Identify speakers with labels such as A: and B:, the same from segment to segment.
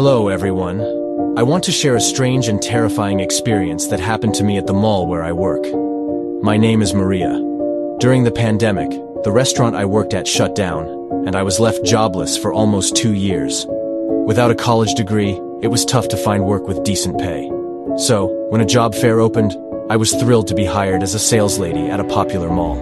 A: Hello, everyone. I want to share a strange and terrifying experience that happened to me at the mall where I work. My name is Maria. During the pandemic, the restaurant I worked at shut down, and I was left jobless for almost 2 years. Without a college degree, it was tough to find work with decent pay. So, when a job fair opened, I was thrilled to be hired as a sales lady at a popular mall.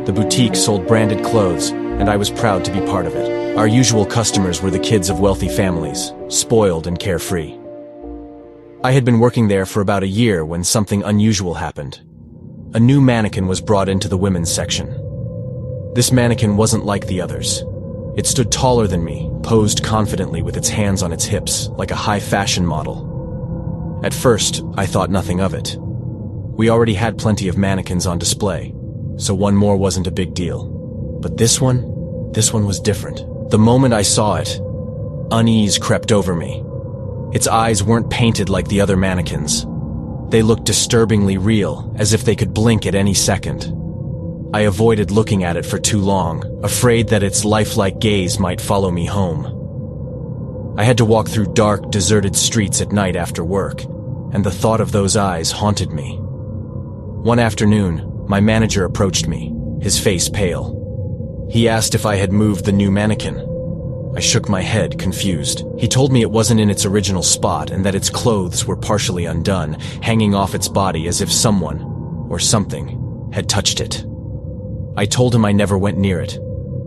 A: The boutique sold branded clothes, and I was proud to be part of it. Our usual customers were the kids of wealthy families, spoiled and carefree. I had been working there for about a year when something unusual happened. A new mannequin was brought into the women's section. This mannequin wasn't like the others. It stood taller than me, posed confidently with its hands on its hips, like a high-fashion model. At first, I thought nothing of it. We already had plenty of mannequins on display, so one more wasn't a big deal. But this one was different. The moment I saw it, unease crept over me. Its eyes weren't painted like the other mannequins. They looked disturbingly real, as if they could blink at any second. I avoided looking at it for too long, afraid that its lifelike gaze might follow me home. I had to walk through dark, deserted streets at night after work, and the thought of those eyes haunted me. One afternoon, my manager approached me, his face pale. He asked if I had moved the new mannequin. I shook my head, confused. He told me it wasn't in its original spot and that its clothes were partially undone, hanging off its body as if someone, or something, had touched it. I told him I never went near it.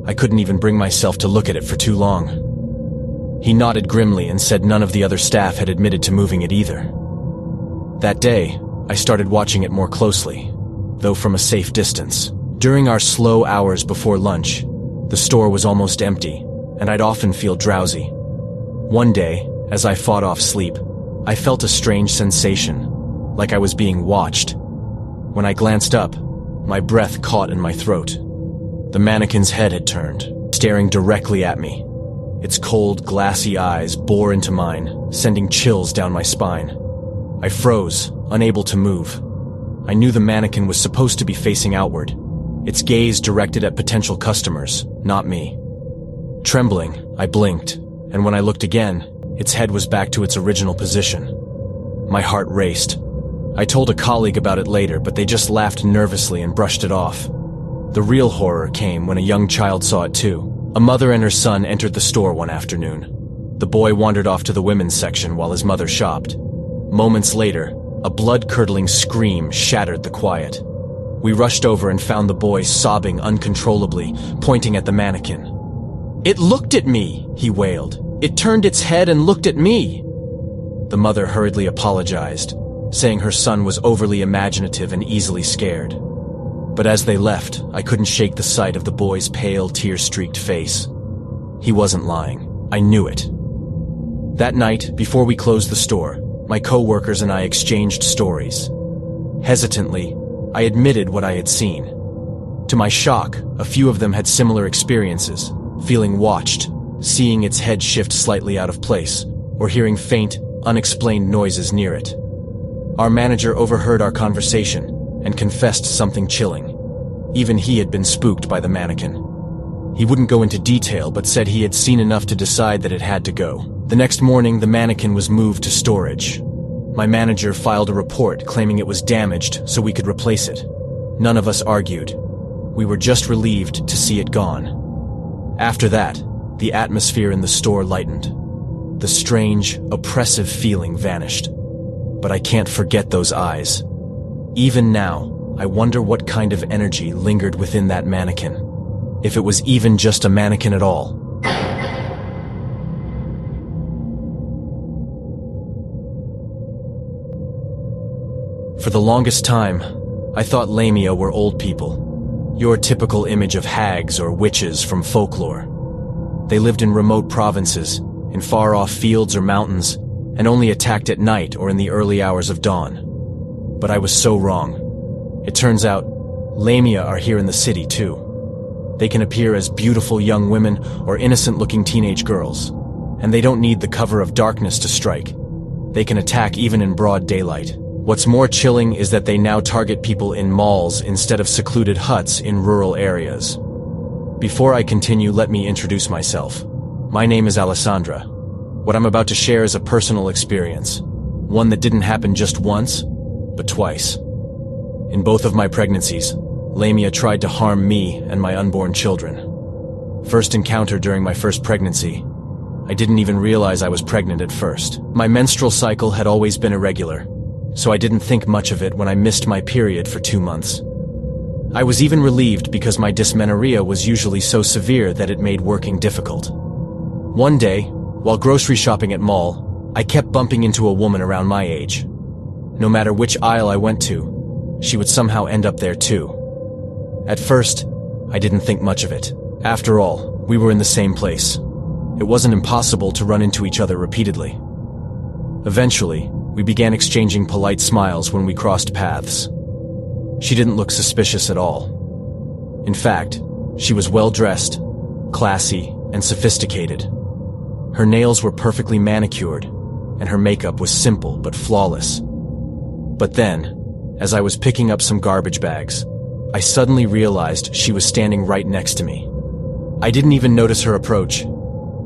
A: I couldn't even bring myself to look at it for too long. He nodded grimly and said none of the other staff had admitted to moving it either. That day, I started watching it more closely, though from a safe distance. During our slow hours before lunch, the store was almost empty, and I'd often feel drowsy. One day, as I fought off sleep, I felt a strange sensation, like I was being watched. When I glanced up, my breath caught in my throat. The mannequin's head had turned, staring directly at me. Its cold, glassy eyes bore into mine, sending chills down my spine. I froze, unable to move. I knew the mannequin was supposed to be facing outward, its gaze directed at potential customers, not me. Trembling, I blinked, and when I looked again, its head was back to its original position. My heart raced. I told a colleague about it later, but they just laughed nervously and brushed it off. The real horror came when a young child saw it too. A mother and her son entered the store one afternoon. The boy wandered off to the women's section while his mother shopped. Moments later, a blood-curdling scream shattered the quiet. We rushed over and found the boy sobbing uncontrollably, pointing at the mannequin. "It looked at me," he wailed. "It turned its head and looked at me." The mother hurriedly apologized, saying her son was overly imaginative and easily scared. But as they left, I couldn't shake the sight of the boy's pale, tear-streaked face. He wasn't lying. I knew it. That night, before we closed the store, my co-workers and I exchanged stories. Hesitantly, I admitted what I had seen. To my shock, a few of them had similar experiences, feeling watched, seeing its head shift slightly out of place, or hearing faint, unexplained noises near it. Our manager overheard our conversation and confessed something chilling. Even he had been spooked by the mannequin. He wouldn't go into detail, but said he had seen enough to decide that it had to go. The next morning, the mannequin was moved to storage. My manager filed a report claiming it was damaged so we could replace it. None of us argued. We were just relieved to see it gone. After that, the atmosphere in the store lightened. The strange, oppressive feeling vanished. But I can't forget those eyes. Even now, I wonder what kind of energy lingered within that mannequin. If it was even just a mannequin at all. For the longest time, I thought Lamia were old people. Your typical image of hags or witches from folklore. They lived in remote provinces, in far-off fields or mountains, and only attacked at night or in the early hours of dawn. But I was so wrong. It turns out, Lamia are here in the city too. They can appear as beautiful young women or innocent-looking teenage girls, and they don't need the cover of darkness to strike. They can attack even in broad daylight. What's more chilling is that they now target people in malls instead of secluded huts in rural areas. Before I continue, let me introduce myself. My name is Alessandra. What I'm about to share is a personal experience, one that didn't happen just once, but twice. In both of my pregnancies, Lamia tried to harm me and my unborn children. First encounter during my first pregnancy, I didn't even realize I was pregnant at first. My menstrual cycle had always been irregular, so I didn't think much of it when I missed my period for 2 months. I was even relieved because my dysmenorrhea was usually so severe that it made working difficult. One day, while grocery shopping at mall, I kept bumping into a woman around my age. No matter which aisle I went to, she would somehow end up there too. At first, I didn't think much of it. After all, we were in the same place. It wasn't impossible to run into each other repeatedly. Eventually, we began exchanging polite smiles when we crossed paths. She didn't look suspicious at all. In fact, she was well-dressed, classy, and sophisticated. Her nails were perfectly manicured, and her makeup was simple but flawless. But then, as I was picking up some garbage bags, I suddenly realized she was standing right next to me. I didn't even notice her approach.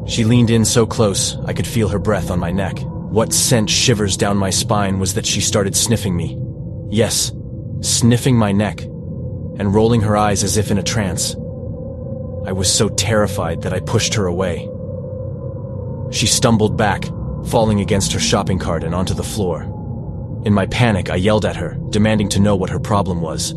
A: She leaned in so close, I could feel her breath on my neck. What sent shivers down my spine was that she started sniffing me. Yes, sniffing my neck, and rolling her eyes as if in a trance. I was so terrified that I pushed her away. She stumbled back, falling against her shopping cart and onto the floor. In my panic, I yelled at her, demanding to know what her problem was.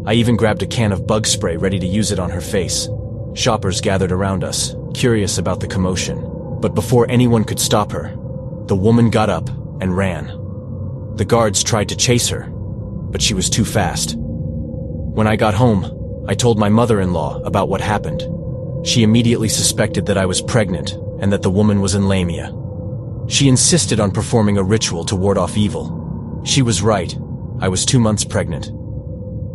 A: I even grabbed a can of bug spray ready to use it on her face. Shoppers gathered around us, curious about the commotion. But before anyone could stop her, the woman got up and ran. The guards tried to chase her, but she was too fast. When I got home, I told my mother-in-law about what happened. She immediately suspected that I was pregnant and that the woman was in Lamia. She insisted on performing a ritual to ward off evil. She was right. I was 2 months pregnant.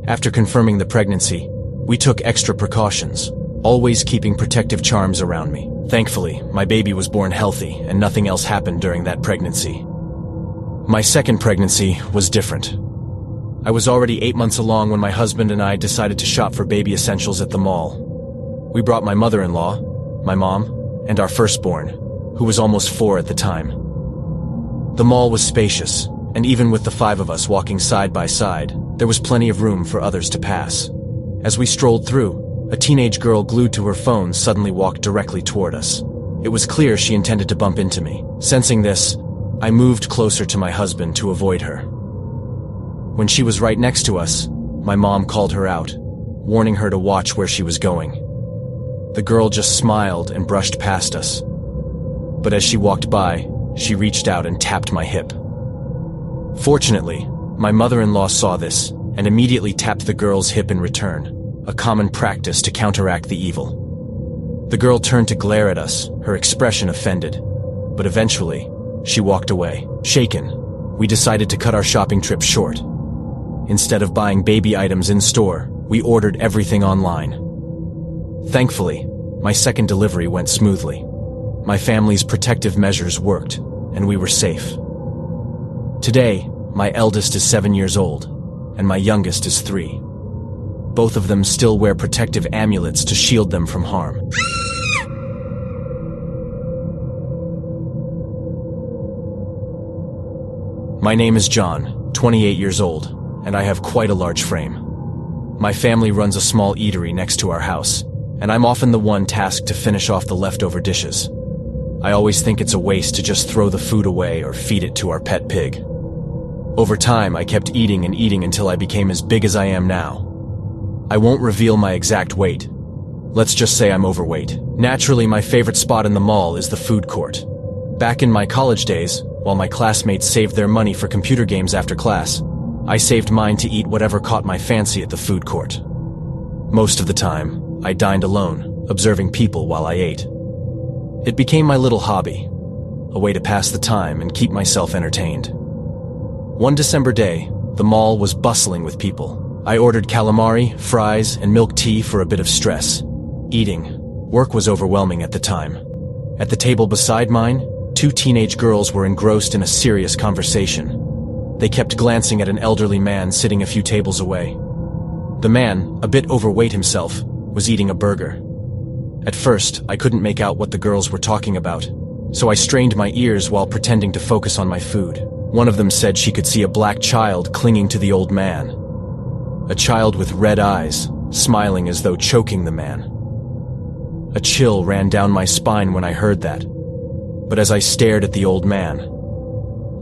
A: After confirming the pregnancy, we took extra precautions, always keeping protective charms around me. Thankfully, my baby was born healthy and nothing else happened during that pregnancy. My second pregnancy was different. I was already 8 months along when my husband and I decided to shop for baby essentials at the mall. We brought my mother-in-law, my mom, and our firstborn, who was almost 4 at the time. The mall was spacious, and even with the 5 of us walking side by side, there was plenty of room for others to pass. As we strolled through, a teenage girl glued to her phone suddenly walked directly toward us. It was clear she intended to bump into me. Sensing this, I moved closer to my husband to avoid her. When she was right next to us, my mom called her out, warning her to watch where she was going. The girl just smiled and brushed past us. But as she walked by, she reached out and tapped my hip. Fortunately, my mother-in-law saw this and immediately tapped the girl's hip in return, a common practice to counteract the evil. The girl turned to glare at us, her expression offended, but eventually, she walked away. Shaken, we decided to cut our shopping trip short. Instead of buying baby items in store, we ordered everything online. Thankfully, my second delivery went smoothly. My family's protective measures worked, and we were safe. Today, my eldest is 7 years old, and my youngest is 3. Both of them still wear protective amulets to shield them from harm. My name is John, 28 years old, and I have quite a large frame. My family runs a small eatery next to our house, and I'm often the one tasked to finish off the leftover dishes. I always think it's a waste to just throw the food away or feed it to our pet pig. Over time, I kept eating and eating until I became as big as I am now. I won't reveal my exact weight. Let's just say I'm overweight. Naturally, my favorite spot in the mall is the food court. Back in my college days, while my classmates saved their money for computer games after class, I saved mine to eat whatever caught my fancy at the food court. Most of the time, I dined alone, observing people while I ate. It became my little hobby, a way to pass the time and keep myself entertained. One December day, the mall was bustling with people. I ordered calamari, fries, and milk tea for a bit of stress. Eating. Work was overwhelming at the time. At the table beside mine, 2 teenage girls were engrossed in a serious conversation. They kept glancing at an elderly man sitting a few tables away. The man, a bit overweight himself, was eating a burger. At first, I couldn't make out what the girls were talking about, so I strained my ears while pretending to focus on my food. One of them said she could see a black child clinging to the old man. A child with red eyes, smiling as though choking the man. A chill ran down my spine when I heard that. But as I stared at the old man,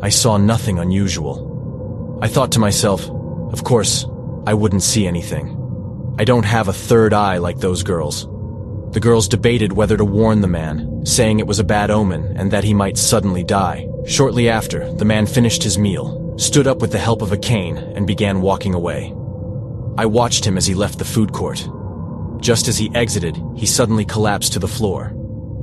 A: I saw nothing unusual. I thought to myself, of course, I wouldn't see anything. I don't have a third eye like those girls. The girls debated whether to warn the man, saying it was a bad omen and that he might suddenly die. Shortly after, the man finished his meal, stood up with the help of a cane, and began walking away. I watched him as he left the food court. Just as he exited, he suddenly collapsed to the floor.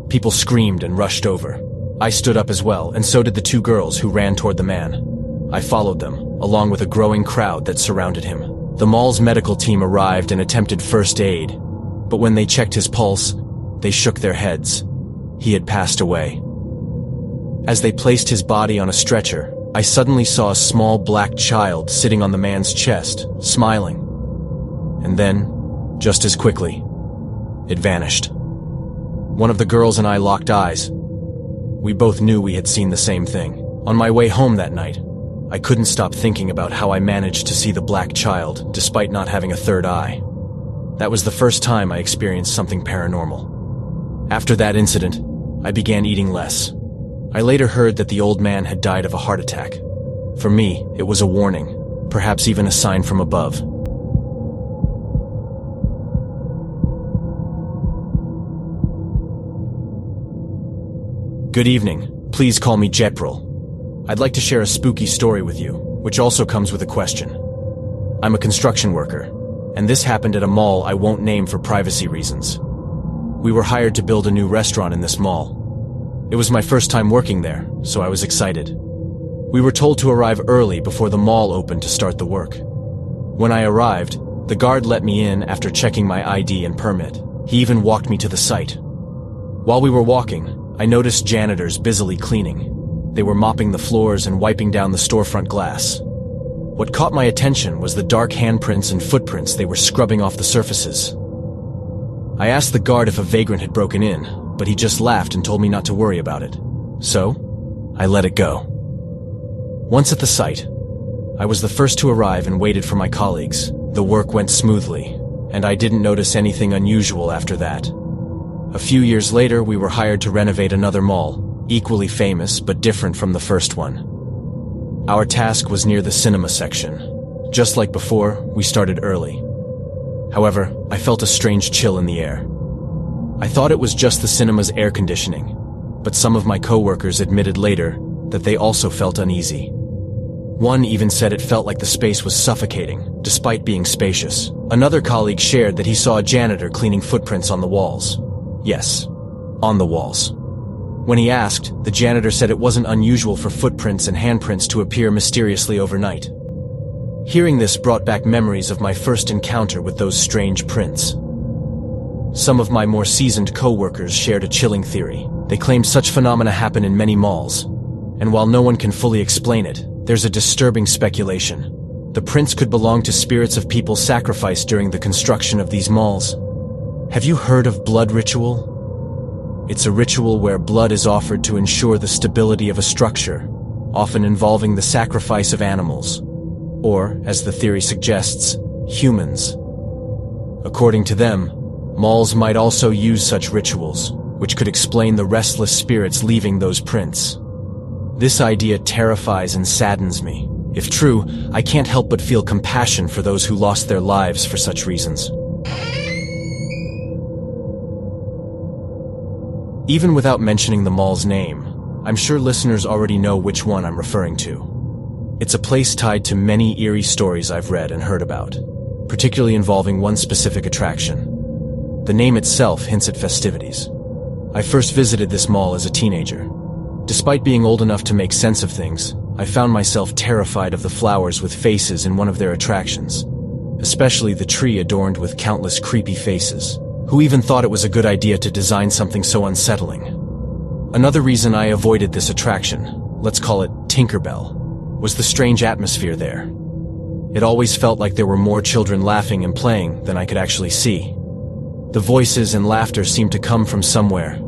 A: People screamed and rushed over. I stood up as well, and so did the two girls who ran toward the man. I followed them, along with a growing crowd that surrounded him. The mall's medical team arrived and attempted first aid, but when they checked his pulse, they shook their heads. He had passed away. As they placed his body on a stretcher, I suddenly saw a small black child sitting on the man's chest, smiling. And then, just as quickly, it vanished. One of the girls and I locked eyes. We both knew we had seen the same thing. On my way home that night, I couldn't stop thinking about how I managed to see the black child despite not having a third eye. That was the first time I experienced something paranormal. After that incident, I began eating less. I later heard that the old man had died of a heart attack. For me, it was a warning, perhaps even a sign from above. Good evening. Please call me Jetril. I'd like to share a spooky story with you, which also comes with a question. I'm a construction worker, and this happened at a mall I won't name for privacy reasons. We were hired to build a new restaurant in this mall. It was my first time working there, so I was excited. We were told to arrive early before the mall opened to start the work. When I arrived, the guard let me in after checking my ID and permit. He even walked me to the site. While we were walking, I noticed janitors busily cleaning. They were mopping the floors and wiping down the storefront glass. What caught my attention was the dark handprints and footprints they were scrubbing off the surfaces. I asked the guard if a vagrant had broken in, but he just laughed and told me not to worry about it. So, I let it go. Once at the site, I was the first to arrive and waited for my colleagues. The work went smoothly, and I didn't notice anything unusual after that. A few years later, we were hired to renovate another mall, equally famous but different from the first one. Our task was near the cinema section. Just like before, we started early. However, I felt a strange chill in the air. I thought it was just the cinema's air conditioning, but some of my coworkers admitted later that they also felt uneasy. One even said it felt like the space was suffocating, despite being spacious. Another colleague shared that he saw a janitor cleaning footprints on the walls. Yes, on the walls. When he asked, the janitor said it wasn't unusual for footprints and handprints to appear mysteriously overnight. Hearing this brought back memories of my first encounter with those strange prints. Some of my more seasoned co-workers shared a chilling theory. They claimed such phenomena happen in many malls, and while no one can fully explain it, there's a disturbing speculation. The prints could belong to spirits of people sacrificed during the construction of these malls. Have you heard of blood ritual? It's a ritual where blood is offered to ensure the stability of a structure, often involving the sacrifice of animals, or, as the theory suggests, humans. According to them, malls might also use such rituals, which could explain the restless spirits leaving those prints. This idea terrifies and saddens me. If true, I can't help but feel compassion for those who lost their lives for such reasons. Even without mentioning the mall's name, I'm sure listeners already know which one I'm referring to. It's a place tied to many eerie stories I've read and heard about, particularly involving one specific attraction. The name itself hints at festivities. I first visited this mall as a teenager. Despite being old enough to make sense of things, I found myself terrified of the flowers with faces in one of their attractions, especially the tree adorned with countless creepy faces. Who even thought it was a good idea to design something so unsettling? Another reason I avoided this attraction, let's call it Tinkerbell, was the strange atmosphere there. It always felt like there were more children laughing and playing than I could actually see. The voices and laughter seemed to come from somewhere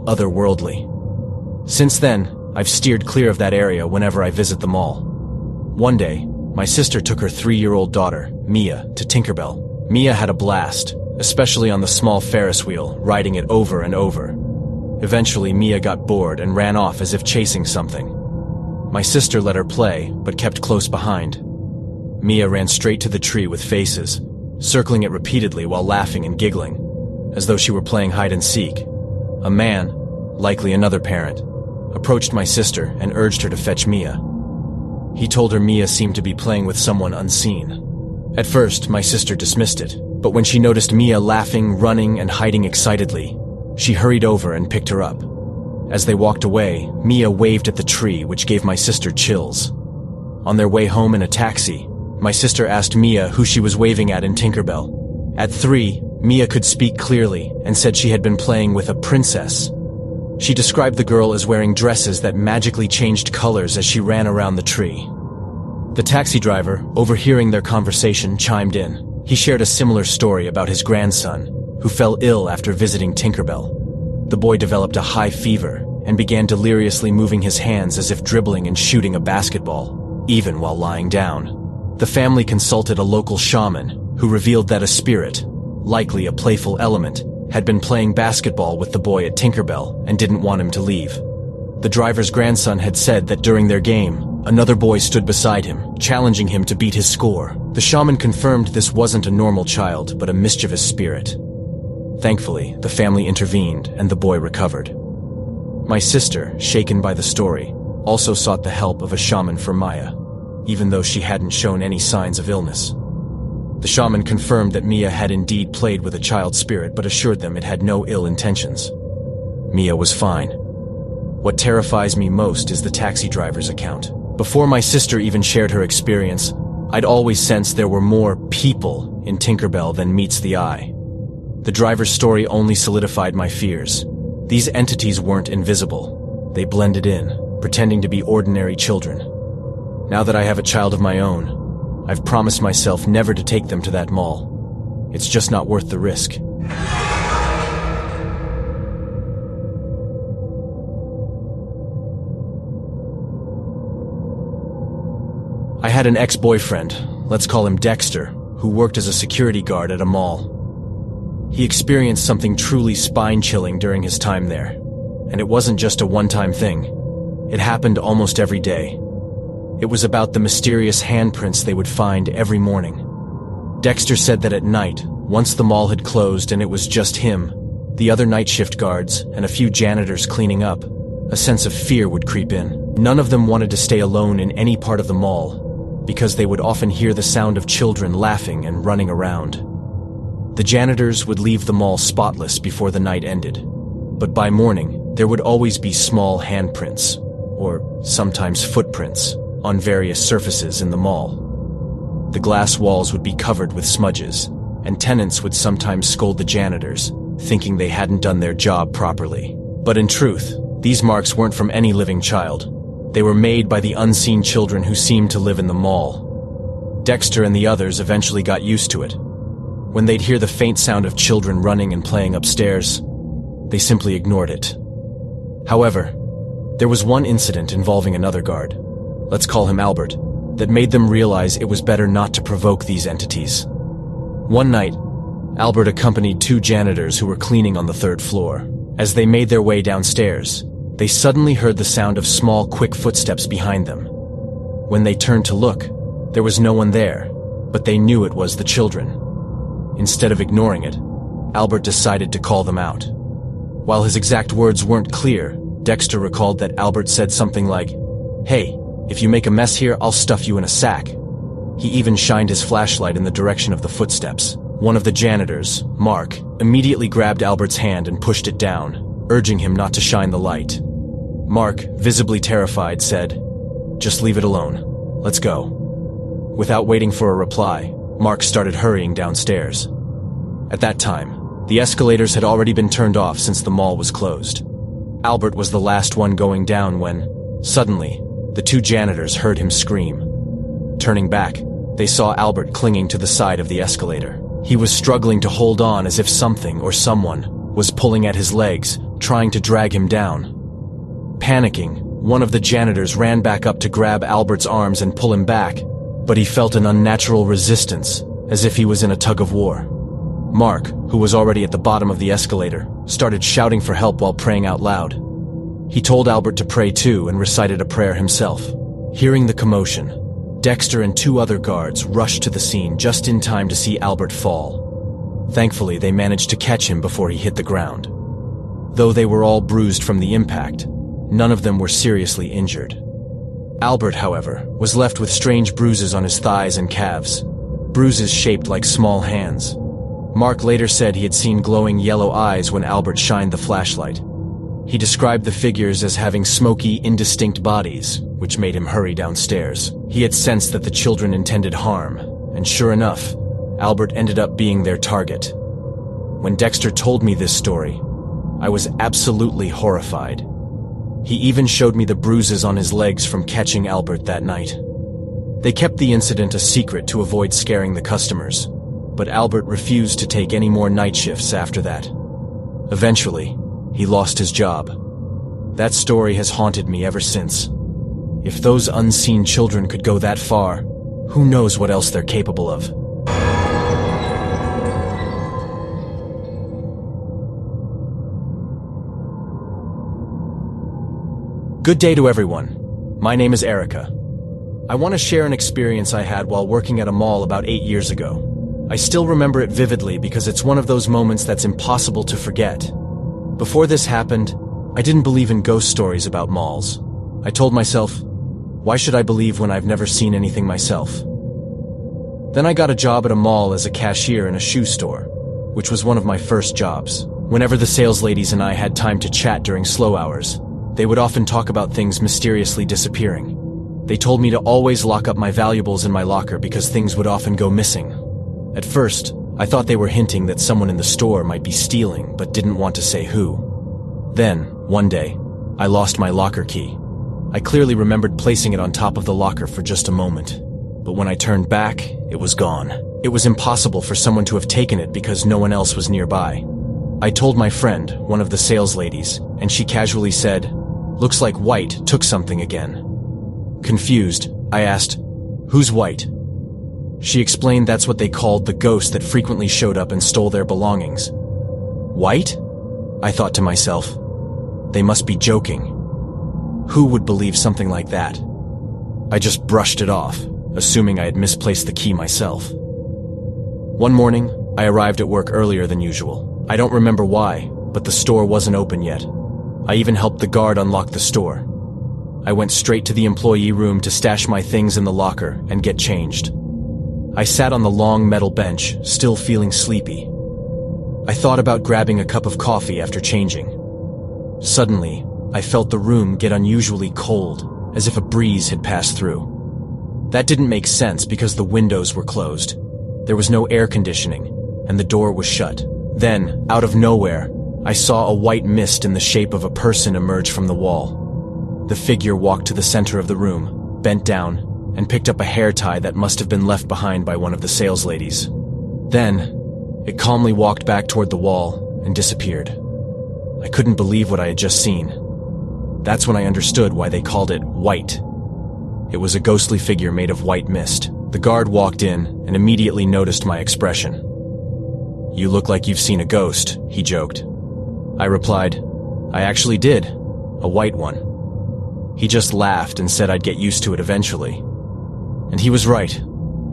A: otherworldly. Since then, I've steered clear of that area whenever I visit the mall. One day, my sister took her 3-year-old daughter, Mia, to Tinkerbell. Mia had a blast, especially on the small Ferris wheel, riding it over and over. Eventually, Mia got bored and ran off as if chasing something. My sister let her play, but kept close behind. Mia ran straight to the tree with faces, circling it repeatedly while laughing and giggling, as though she were playing hide and seek. A man, likely another parent, approached my sister and urged her to fetch Mia. He told her Mia seemed to be playing with someone unseen. At first, my sister dismissed it, but when she noticed Mia laughing, running, and hiding excitedly, she hurried over and picked her up. As they walked away, Mia waved at the tree, which gave my sister chills. On their way home in a taxi, my sister asked Mia who she was waving at in Tinkerbell. At 3, Mia could speak clearly and said she had been playing with a princess. She described the girl as wearing dresses that magically changed colors as she ran around the tree. The taxi driver, overhearing their conversation, chimed in. He shared a similar story about his grandson, who fell ill after visiting Tinkerbell. The boy developed a high fever and began deliriously moving his hands as if dribbling and shooting a basketball, even while lying down. The family consulted a local shaman, who revealed that a spirit, likely a playful element, had been playing basketball with the boy at Tinkerbell and didn't want him to leave. The driver's grandson had said that during their game, another boy stood beside him, challenging him to beat his score. The shaman confirmed this wasn't a normal child, but a mischievous spirit. Thankfully, the family intervened and the boy recovered. My sister, shaken by the story, also sought the help of a shaman for Maya, even though she hadn't shown any signs of illness. The shaman confirmed that Mia had indeed played with a child spirit but assured them it had no ill intentions. Mia was fine. What terrifies me most is the taxi driver's account. Before my sister even shared her experience, I'd always sensed there were more people in Tinkerbell than meets the eye. The driver's story only solidified my fears. These entities weren't invisible. They blended in, pretending to be ordinary children. Now that I have a child of my own, I've promised myself never to take them to that mall. It's just not worth the risk. I had an ex-boyfriend, let's call him Dexter, who worked as a security guard at a mall. He experienced something truly spine-chilling during his time there, and it wasn't just a one-time thing. It happened almost every day. It was about the mysterious handprints they would find every morning. Dexter said that at night, once the mall had closed and it was just him, the other night shift guards, and a few janitors cleaning up, a sense of fear would creep in. None of them wanted to stay alone in any part of the mall, because they would often hear the sound of children laughing and running around. The janitors would leave the mall spotless before the night ended, but by morning, there would always be small handprints, or sometimes footprints, on various surfaces in the mall. The glass walls would be covered with smudges, and tenants would sometimes scold the janitors, thinking they hadn't done their job properly. But in truth, these marks weren't from any living child. They were made by the unseen children who seemed to live in the mall. Dexter and the others eventually got used to it. When they'd hear the faint sound of children running and playing upstairs, they simply ignored it. However, there was one incident involving another guard, let's call him Albert, that made them realize it was better not to provoke these entities. One night, Albert accompanied 2 janitors who were cleaning on the 3rd floor. As they made their way downstairs, they suddenly heard the sound of small, quick footsteps behind them. When they turned to look, there was no one there, but they knew it was the children. Instead of ignoring it, Albert decided to call them out. While his exact words weren't clear, Dexter recalled that Albert said something like, "Hey, if you make a mess here, I'll stuff you in a sack." He even shined his flashlight in the direction of the footsteps. One of the janitors, Mark, immediately grabbed Albert's hand and pushed it down, urging him not to shine the light. Mark, visibly terrified, said, "Just leave it alone. Let's go." Without waiting for a reply, Mark started hurrying downstairs. At that time, the escalators had already been turned off since the mall was closed. Albert was the last one going down when, suddenly, the 2 janitors heard him scream. Turning back, they saw Albert clinging to the side of the escalator. He was struggling to hold on as if something or someone was pulling at his legs, trying to drag him down. Panicking, one of the janitors ran back up to grab Albert's arms and pull him back, but he felt an unnatural resistance, as if he was in a tug-of-war. Mark, who was already at the bottom of the escalator, started shouting for help while praying out loud. He told Albert to pray too and recited a prayer himself. Hearing the commotion, Dexter and 2 other guards rushed to the scene just in time to see Albert fall. Thankfully, they managed to catch him before he hit the ground. Though they were all bruised from the impact, none of them were seriously injured. Albert, however, was left with strange bruises on his thighs and calves, bruises shaped like small hands. Mark later said he had seen glowing yellow eyes when Albert shined the flashlight. He described the figures as having smoky, indistinct bodies, which made him hurry downstairs. He had sensed that the children intended harm, and sure enough, Albert ended up being their target. When Dexter told me this story, I was absolutely horrified. He even showed me the bruises on his legs from catching Albert that night. They kept the incident a secret to avoid scaring the customers, but Albert refused to take any more night shifts after that. Eventually, he lost his job. That story has haunted me ever since. If those unseen children could go that far, who knows what else they're capable of? Good day to everyone. My name is Erica. I want to share an experience I had while working at a mall about 8 years ago. I still remember it vividly because it's one of those moments that's impossible to forget. Before this happened, I didn't believe in ghost stories about malls. I told myself, why should I believe when I've never seen anything myself? Then I got a job at a mall as a cashier in a shoe store, which was one of my first jobs. Whenever the sales ladies and I had time to chat during slow hours, they would often talk about things mysteriously disappearing. They told me to always lock up my valuables in my locker because things would often go missing. At first, I thought they were hinting that someone in the store might be stealing but didn't want to say who. Then, one day, I lost my locker key. I clearly remembered placing it on top of the locker for just a moment. But when I turned back, it was gone. It was impossible for someone to have taken it because no one else was nearby. I told my friend, one of the sales ladies, and she casually said, "Looks like White took something again." Confused, I asked, "Who's White?" She explained that's what they called the ghost that frequently showed up and stole their belongings. White? I thought to myself, they must be joking. Who would believe something like that? I just brushed it off, assuming I had misplaced the key myself. One morning, I arrived at work earlier than usual. I don't remember why, but the store wasn't open yet. I even helped the guard unlock the store. I went straight to the employee room to stash my things in the locker and get changed. I sat on the long metal bench, still feeling sleepy. I thought about grabbing a cup of coffee after changing. Suddenly, I felt the room get unusually cold, as if a breeze had passed through. That didn't make sense because the windows were closed. There was no air conditioning, and the door was shut. Then, out of nowhere, I saw a white mist in the shape of a person emerge from the wall. The figure walked to the center of the room, bent down, and picked up a hair tie that must have been left behind by one of the sales ladies. Then, it calmly walked back toward the wall and disappeared. I couldn't believe what I had just seen. That's when I understood why they called it White. It was a ghostly figure made of white mist. The guard walked in and immediately noticed my expression. "You look like you've seen a ghost," he joked. I replied, "I actually did. A white one." He just laughed and said I'd get used to it eventually. And he was right.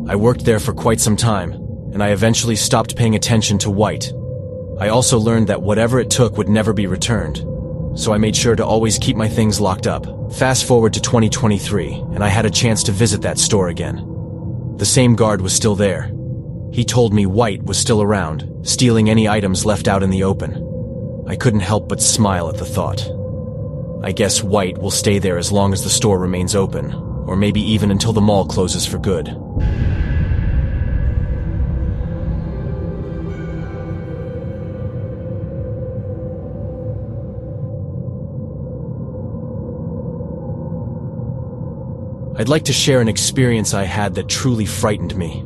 A: I worked there for quite some time, and I eventually stopped paying attention to White. I also learned that whatever it took would never be returned, so I made sure to always keep my things locked up. Fast forward to 2023, and I had a chance to visit that store again. The same guard was still there. He told me White was still around, stealing any items left out in the open. I couldn't help but smile at the thought. I guess White will stay there as long as the store remains open, or maybe even until the mall closes for good. I'd like to share an experience I had that truly frightened me.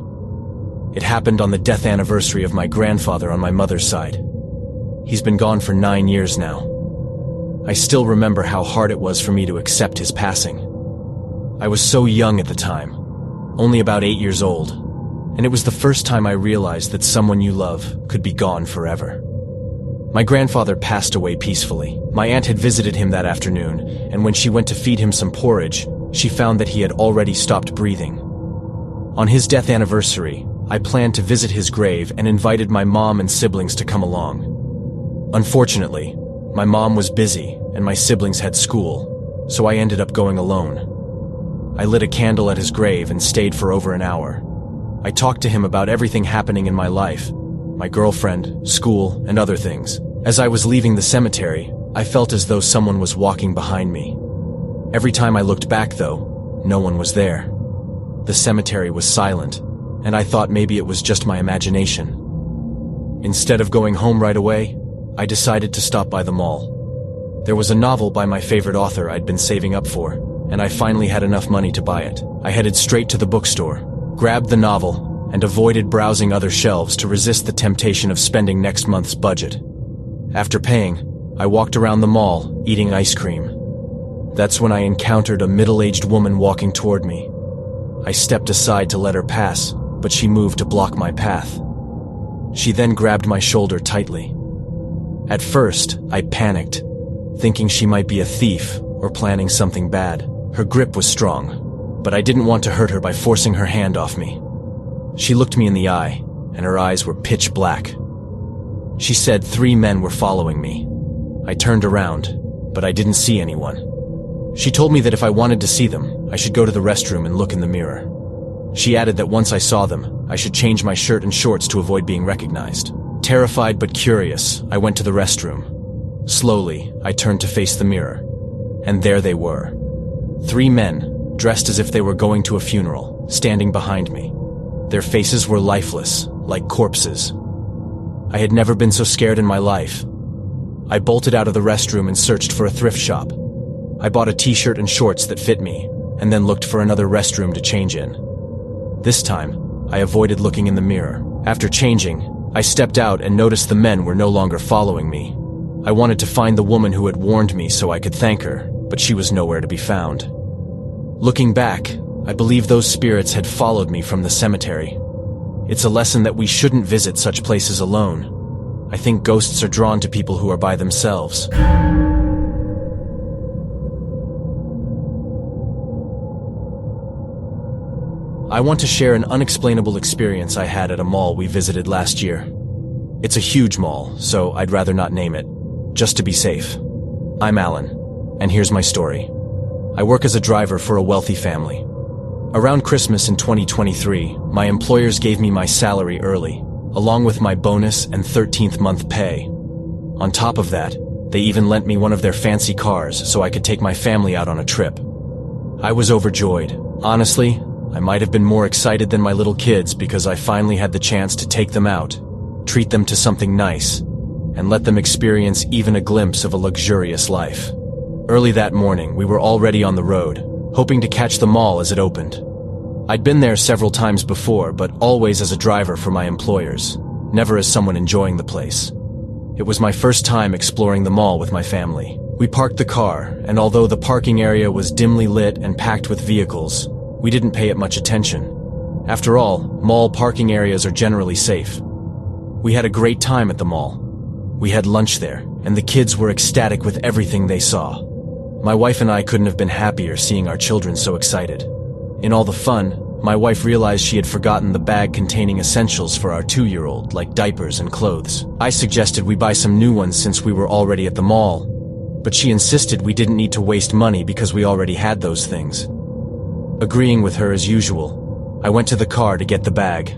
A: It happened on the death anniversary of my grandfather on my mother's side. He's been gone for 9 years now. I still remember how hard it was for me to accept his passing. I was so young at the time, only about 8 years old, and it was the first time I realized that someone you love could be gone forever. My grandfather passed away peacefully. My aunt had visited him that afternoon, and when she went to feed him some porridge, she found that he had already stopped breathing. On his death anniversary, I planned to visit his grave and invited my mom and siblings to come along. Unfortunately, my mom was busy and my siblings had school, so I ended up going alone. I lit a candle at his grave and stayed for over an hour. I talked to him about everything happening in my life, my girlfriend, school, and other things. As I was leaving the cemetery, I felt as though someone was walking behind me. Every time I looked back, though, no one was there. The cemetery was silent, and I thought maybe it was just my imagination. Instead of going home right away, I decided to stop by the mall. There was a novel by my favorite author I'd been saving up for, and I finally had enough money to buy it. I headed straight to the bookstore, grabbed the novel, and avoided browsing other shelves to resist the temptation of spending next month's budget. After paying, I walked around the mall, eating ice cream. That's when I encountered a middle-aged woman walking toward me. I stepped aside to let her pass, but she moved to block my path. She then grabbed my shoulder tightly. At first, I panicked, thinking she might be a thief or planning something bad. Her grip was strong, but I didn't want to hurt her by forcing her hand off me. She looked me in the eye, and her eyes were pitch black. She said 3 men were following me. I turned around, but I didn't see anyone. She told me that if I wanted to see them, I should go to the restroom and look in the mirror. She added that once I saw them, I should change my shirt and shorts to avoid being recognized. Terrified but curious, I went to the restroom. Slowly, I turned to face the mirror, and there they were. 3 men, dressed as if they were going to a funeral, standing behind me. Their faces were lifeless, like corpses. I had never been so scared in my life. I bolted out of the restroom and searched for a thrift shop. I bought a t-shirt and shorts that fit me, and then looked for another restroom to change in. This time, I avoided looking in the mirror. After changing, I stepped out and noticed the men were no longer following me. I wanted to find the woman who had warned me so I could thank her, but she was nowhere to be found. Looking back, I believe those spirits had followed me from the cemetery. It's a lesson that we shouldn't visit such places alone. I think ghosts are drawn to people who are by themselves. I want to share an unexplainable experience I had at a mall we visited last year. It's a huge mall, so I'd rather not name it, just to be safe. I'm Alan, and here's my story. I work as a driver for a wealthy family. Around Christmas in 2023, my employers gave me my salary early, along with my bonus and 13th month pay. On top of that, they even lent me one of their fancy cars so I could take my family out on a trip. I was overjoyed. Honestly, I might have been more excited than my little kids because I finally had the chance to take them out, treat them to something nice, and let them experience even a glimpse of a luxurious life. Early that morning, we were already on the road, hoping to catch the mall as it opened. I'd been there several times before, but always as a driver for my employers, never as someone enjoying the place. It was my first time exploring the mall with my family. We parked the car, and although the parking area was dimly lit and packed with vehicles, we didn't pay it much attention. After all, mall parking areas are generally safe. We had a great time at the mall. We had lunch there, and the kids were ecstatic with everything they saw. My wife and I couldn't have been happier seeing our children so excited. In all the fun, my wife realized she had forgotten the bag containing essentials for our 2-year-old, like diapers and clothes. I suggested we buy some new ones since we were already at the mall, but she insisted we didn't need to waste money because we already had those things. Agreeing with her as usual, I went to the car to get the bag.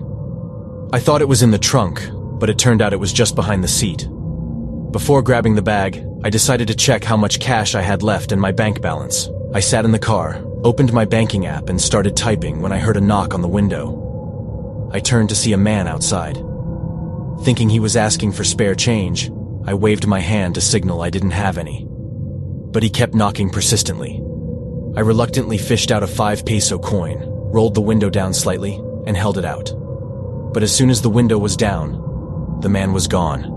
A: I thought it was in the trunk, but it turned out it was just behind the seat. Before grabbing the bag, I decided to check how much cash I had left and my bank balance. I sat in the car, opened my banking app, and started typing when I heard a knock on the window. I turned to see a man outside. Thinking he was asking for spare change, I waved my hand to signal I didn't have any. But he kept knocking persistently. I reluctantly fished out a 5-peso coin, rolled the window down slightly, and held it out. But as soon as the window was down, the man was gone.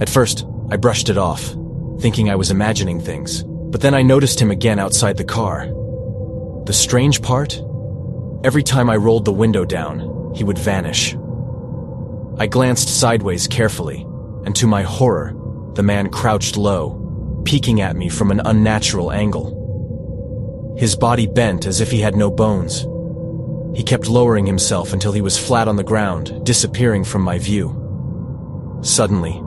A: At first, I brushed it off, thinking I was imagining things. But then I noticed him again outside the car. The strange part? Every time I rolled the window down, he would vanish. I glanced sideways carefully, and to my horror, the man crouched low, peeking at me from an unnatural angle. His body bent as if he had no bones. He kept lowering himself until he was flat on the ground, disappearing from my view. Suddenly,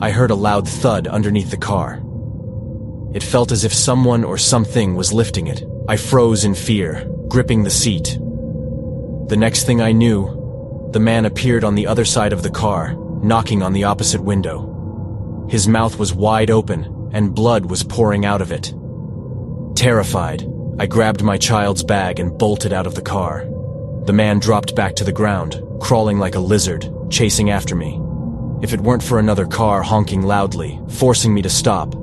A: I heard a loud thud underneath the car. It felt as if someone or something was lifting it. I froze in fear, gripping the seat. The next thing I knew, the man appeared on the other side of the car, knocking on the opposite window. His mouth was wide open, and blood was pouring out of it. Terrified, I grabbed my child's bag and bolted out of the car. The man dropped back to the ground, crawling like a lizard, chasing after me. If it weren't for another car honking loudly, forcing me to stop,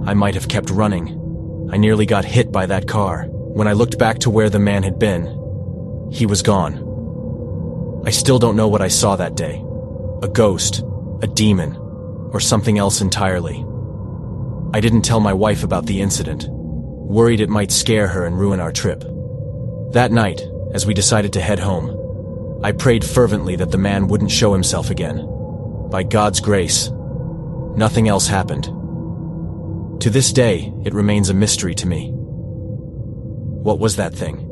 A: I might have kept running. I nearly got hit by that car. When I looked back to where the man had been, he was gone. I still don't know what I saw that day. A ghost, a demon, or something else entirely. I didn't tell my wife about the incident, worried it might scare her and ruin our trip. That night, as we decided to head home, I prayed fervently that the man wouldn't show himself again. By God's grace, nothing else happened. To this day, it remains a mystery to me. What was that thing?